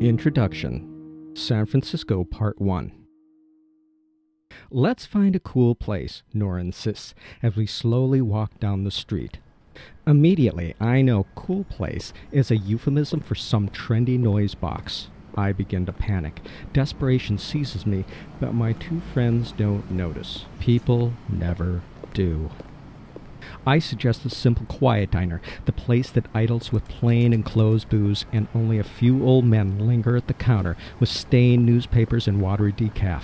Introduction, San Francisco Part 1. Let's find a cool place, Nora insists, as we slowly walk down the street. Immediately, I know cool place is a euphemism for some trendy noise box. I begin to panic. Desperation seizes me, but my two friends don't notice. People never do. I suggest a simple quiet diner, the place that idles with plain and closed booze, and only a few old men linger at the counter with stained newspapers and watery decaf,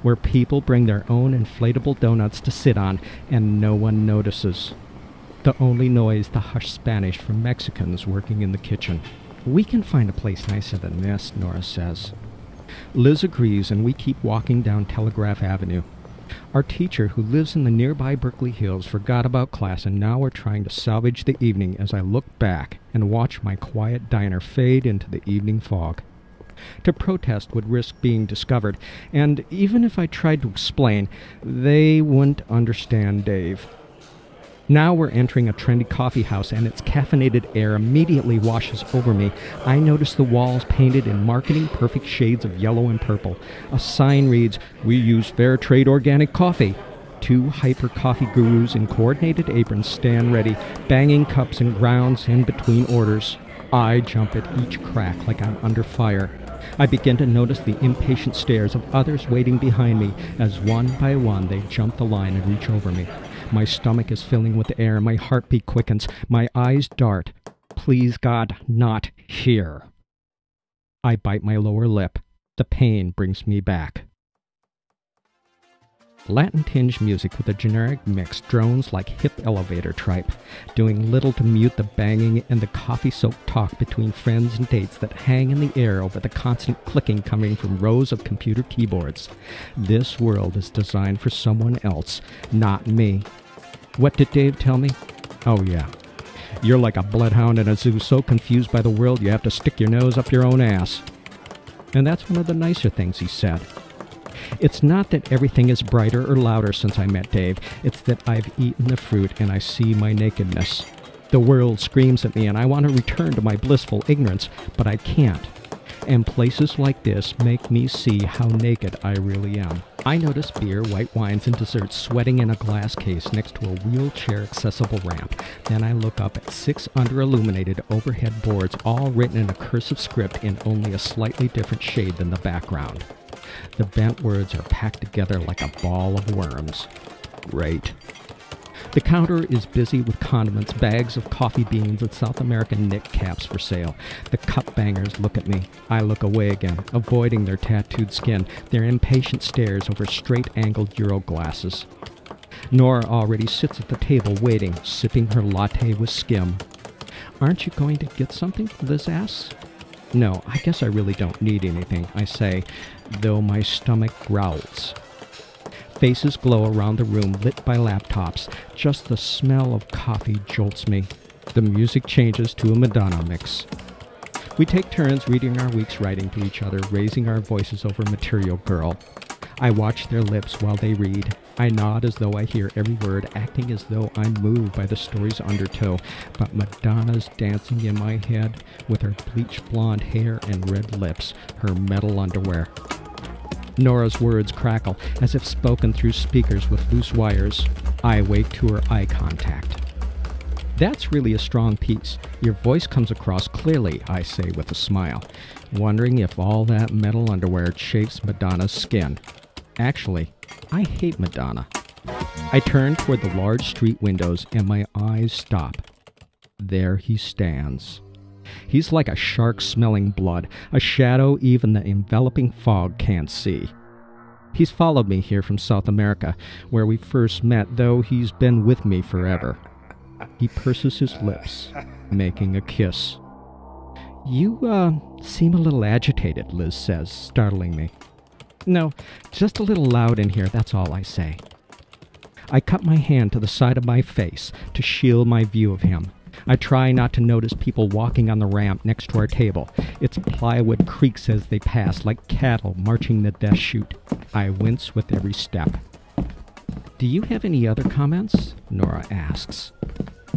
where people bring their own inflatable donuts to sit on, and no one notices. The only noise, the hushed Spanish from Mexicans working in the kitchen. We can find a place nicer than this, Nora says. Liz agrees, and we keep walking down Telegraph Avenue. Our teacher, who lives in the nearby Berkeley Hills, forgot about class, and now we're trying to salvage the evening as I look back and watch my quiet diner fade into the evening fog. To protest would risk being discovered, and even if I tried to explain, they wouldn't understand Dave. Now we're entering a trendy coffee house, and its caffeinated air immediately washes over me. I notice the walls painted in marketing-perfect shades of yellow and purple. A sign reads, "We use fair trade organic coffee." Two hyper-coffee gurus in coordinated aprons stand ready, banging cups and grounds in between orders. I jump at each crack like I'm under fire. I begin to notice the impatient stares of others waiting behind me as one by one they jump the line and reach over me. My stomach is filling with air, my heartbeat quickens, my eyes dart. Please, God, not here. I bite my lower lip. The pain brings me back. Latin-tinged music with a generic mix drones like hip elevator tripe, doing little to mute the banging and the coffee-soaked talk between friends and dates that hang in the air over the constant clicking coming from rows of computer keyboards. This world is designed for someone else, not me. What did Dave tell me? Oh yeah. You're like a bloodhound in a zoo, so confused by the world you have to stick your nose up your own ass. And that's one of the nicer things he said. It's not that everything is brighter or louder since I met Dave. It's that I've eaten the fruit and I see my nakedness. The world screams at me and I want to return to my blissful ignorance, but I can't. And places like this make me see how naked I really am. I notice beer, white wines, and desserts sweating in a glass case next to a wheelchair-accessible ramp. Then I look up at 6 under-illuminated overhead boards, all written in a cursive script in only a slightly different shade than the background. The bent words are packed together like a ball of worms. Right. The counter is busy with condiments, bags of coffee beans, and South American knit caps for sale. The cup bangers look at me. I look away again, avoiding their tattooed skin, their impatient stares over straight-angled Euro glasses. Nora already sits at the table waiting, sipping her latte with skim. Aren't you going to get something? Liz asks. No, I guess I really don't need anything, I say, though my stomach growls. Faces glow around the room, lit by laptops. Just the smell of coffee jolts me. The music changes to a Madonna mix. We take turns reading our week's writing to each other, raising our voices over Material Girl. I watch their lips while they read. I nod as though I hear every word, acting as though I'm moved by the story's undertow. But Madonna's dancing in my head with her bleached blonde hair and red lips, her metal underwear. Nora's words crackle, as if spoken through speakers with loose wires. I wake to her eye contact. That's really a strong piece. Your voice comes across clearly, I say with a smile, wondering if all that metal underwear chafes Madonna's skin. Actually, I hate Madonna. I turn toward the large street windows, and my eyes stop. There he stands. He's like a shark smelling blood, a shadow even the enveloping fog can't see. He's followed me here from South America, where we first met, though he's been with me forever. He purses his lips, making a kiss. You, seem a little agitated, Liz says, startling me. No, just a little loud in here, that's all I say. I cut my hand to the side of my face to shield my view of him. I try not to notice people walking on the ramp next to our table. Its plywood creaks as they pass, like cattle marching the death chute. I wince with every step. Do you have any other comments? Nora asks.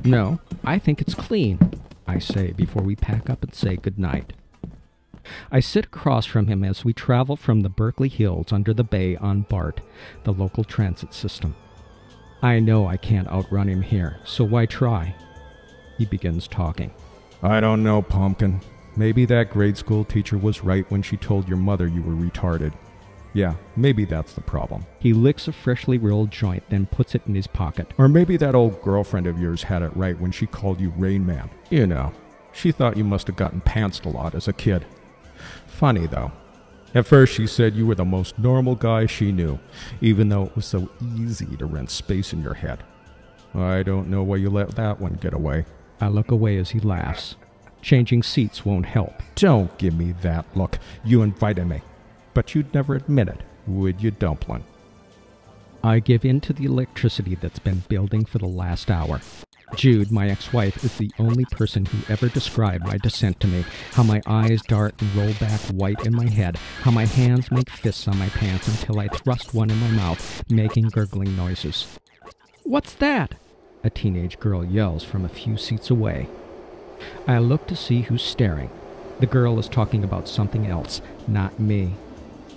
No, I think it's clean, I say before we pack up and say goodnight. I sit across from him as we travel from the Berkeley Hills under the bay on BART, the local transit system. I know I can't outrun him here, so why try? He begins talking. I don't know, Pumpkin. Maybe that grade school teacher was right when she told your mother you were retarded. Yeah, maybe that's the problem. He licks a freshly rolled joint, then puts it in his pocket. Or maybe that old girlfriend of yours had it right when she called you Rain Man. You know, she thought you must have gotten pantsed a lot as a kid. Funny, though. At first she said you were the most normal guy she knew, even though it was so easy to rent space in your head. I don't know why you let that one get away. I look away as he laughs. Changing seats won't help. Don't give me that look. You invited me. But you'd never admit it, would you, Dumpling? I give in to the electricity that's been building for the last hour. Jude, my ex-wife, is the only person who ever described my descent to me, how my eyes dart and roll back white in my head, how my hands make fists on my pants until I thrust one in my mouth, making gurgling noises. "What's that?" a teenage girl yells from a few seats away. I look to see who's staring. The girl is talking about something else, not me.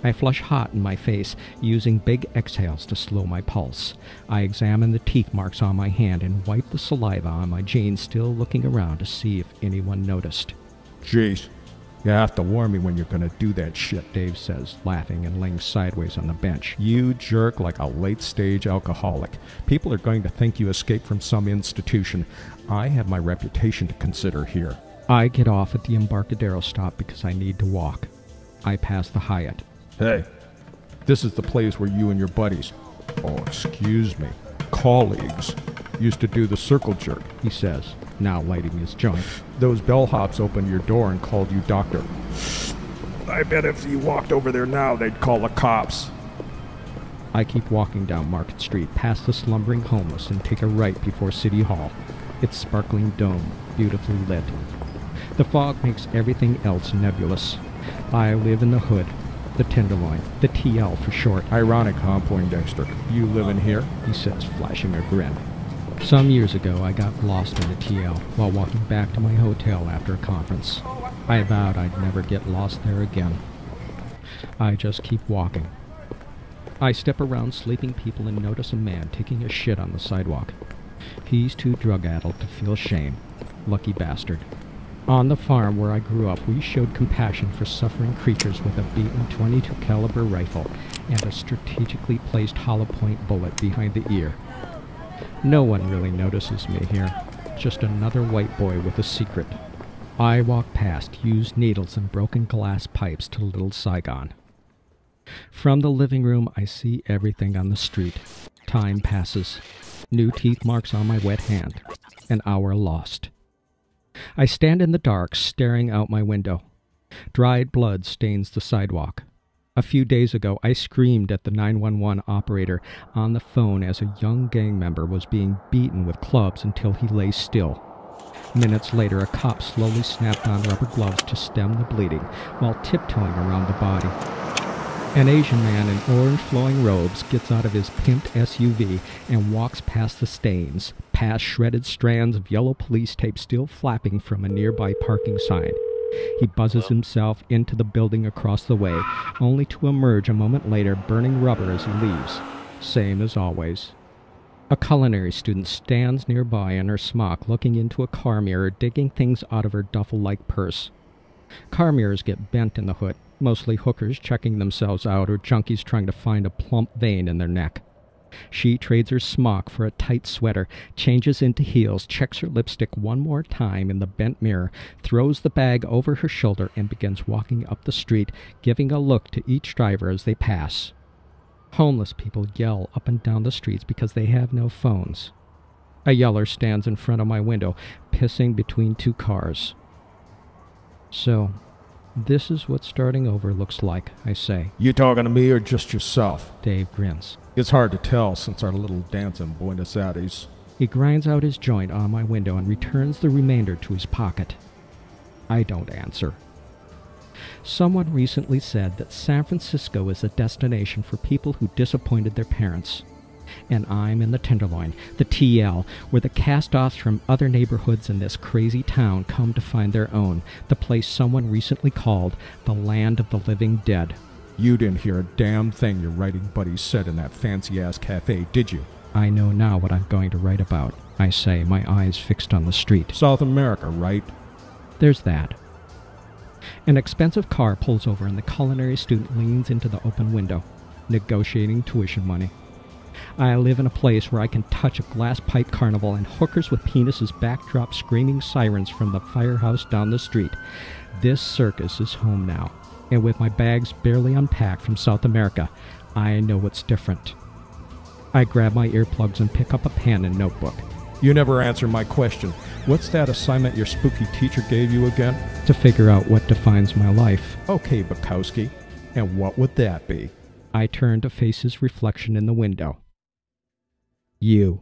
I flush hot in my face, using big exhales to slow my pulse. I examine the teeth marks on my hand and wipe the saliva on my jeans, still looking around to see if anyone noticed. Jeez, you have to warn me when you're gonna do that shit, Dave says, laughing and laying sideways on the bench. You jerk like a late-stage alcoholic. People are going to think you escaped from some institution. I have my reputation to consider here. I get off at the Embarcadero stop because I need to walk. I pass the Hyatt. Hey, this is the place where you and your buddies, colleagues, used to do the circle jerk, he says, now lighting his joint. Those bellhops opened your door and called you doctor. I bet if you walked over there now, they'd call the cops. I keep walking down Market Street, past the slumbering homeless, and take a right before City Hall. Its sparkling dome, beautifully lit. The fog makes everything else nebulous. I live in the hood. The Tenderloin, the TL for short. Ironic, huh, Poindexter? You live in here? He says, flashing a grin. Some years ago, I got lost in the TL while walking back to my hotel after a conference. I vowed I'd never get lost there again. I just keep walking. I step around sleeping people and notice a man taking a shit on the sidewalk. He's too drug-addled to feel shame. Lucky bastard. On the farm where I grew up, we showed compassion for suffering creatures with a beaten .22 caliber rifle and a strategically placed hollow point bullet behind the ear. No one really notices me here, just another white boy with a secret. I walk past used needles and broken glass pipes to Little Saigon. From the living room, I see everything on the street. Time passes. New teeth marks on my wet hand. An hour lost. I stand in the dark, staring out my window. Dried blood stains the sidewalk. A few days ago, I screamed at the 911 operator on the phone as a young gang member was being beaten with clubs until he lay still. Minutes later, a cop slowly snapped on rubber gloves to stem the bleeding while tiptoeing around the body. An Asian man in orange flowing robes gets out of his pimped SUV and walks past the stains, past shredded strands of yellow police tape still flapping from a nearby parking sign. He buzzes himself into the building across the way, only to emerge a moment later burning rubber as he leaves. Same as always. A culinary student stands nearby in her smock looking into a car mirror, digging things out of her duffel-like purse. Car mirrors get bent in the hood, mostly hookers checking themselves out or junkies trying to find a plump vein in their neck. She trades her smock for a tight sweater, changes into heels, checks her lipstick one more time in the bent mirror, throws the bag over her shoulder, and begins walking up the street, giving a look to each driver as they pass. Homeless people yell up and down the streets because they have no phones. A yeller stands in front of my window, pissing between two cars. So, this is what starting over looks like, I say. You talking to me or just yourself? Dave grins. It's hard to tell since our little dance in Buenos Aires. He grinds out his joint on my window and returns the remainder to his pocket. I don't answer. Someone recently said that San Francisco is a destination for people who disappointed their parents. And I'm in the Tenderloin, the TL, where the cast-offs from other neighborhoods in this crazy town come to find their own, the place someone recently called the Land of the Living Dead. You didn't hear a damn thing your writing buddies said in that fancy-ass cafe, did you? I know now what I'm going to write about, I say, my eyes fixed on the street. South America, right? There's that. An expensive car pulls over and the culinary student leans into the open window, negotiating tuition money. I live in a place where I can touch a glass pipe carnival and hookers with penises backdrop screaming sirens from the firehouse down the street. This circus is home now, and with my bags barely unpacked from South America, I know what's different. I grab my earplugs and pick up a pen and notebook. You never answer my question. What's that assignment your spooky teacher gave you again? To figure out what defines my life. Okay, Bukowski. And what would that be? I turn to face his reflection in the window. You.